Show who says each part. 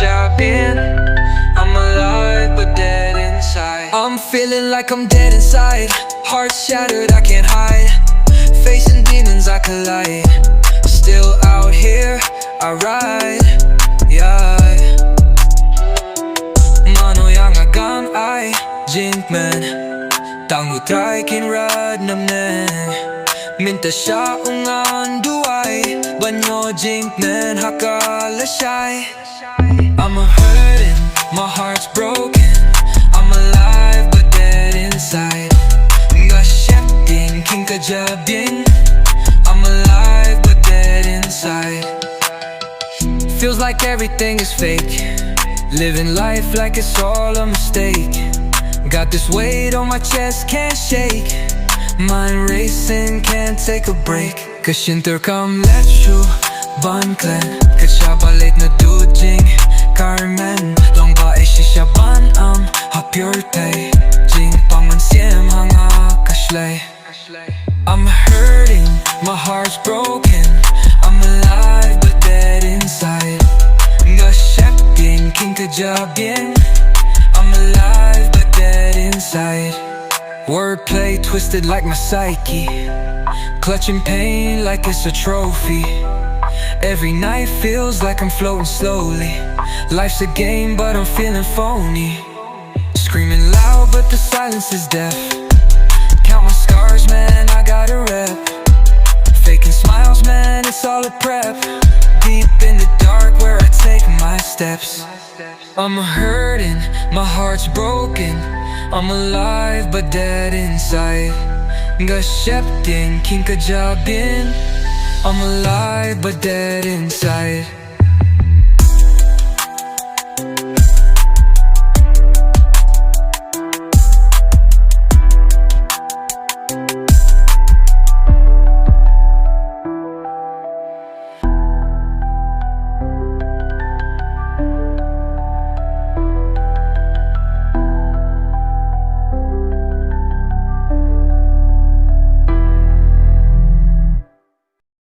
Speaker 1: jabieng. I'm alive but dead inside. I'm feeling like I'm dead inside. Heart shattered, I can't hide. Facing demons, I collide. Still out here, I ride, yeah. Mano yang agang ay jing, kmen. Tang trai, kynrad, bneng. Mynta siya ngan duwai. Banyo jing, kmen, haka lashai. I'm hurting, my heart's broken. I'm alive but dead inside. Sheptieng, jabieng. I'm alive but dead inside. Feels like everything is fake. Living life like it's all a mistake. Got this weight on my chest, can't shake. Mind racing, can't take a break. Kashinter kam lechu, ban klen. Kashabalit na jing, kmen. Long ba e shisha ban ha pure tay. Jing pangan siem hanga kashlay. I'm hurting, my heart's broken. I'm alive but dead inside. Sheptieng, jabieng. I'm alive but dead inside. Wordplay twisted like my psyche. Clutching pain like it's a trophy. Every night feels like I'm floating slowly. Life's a game but I'm feeling phony. Screaming loud but the silence is deaf. Count my scars, man, I got a rep. Faking smiles, man, it's all a prep. Deep in the dark where I take my steps. I'm hurting, my heart's broken. I'm alive but dead inside. Sheptieng, jabieng. I'm alive but dead inside.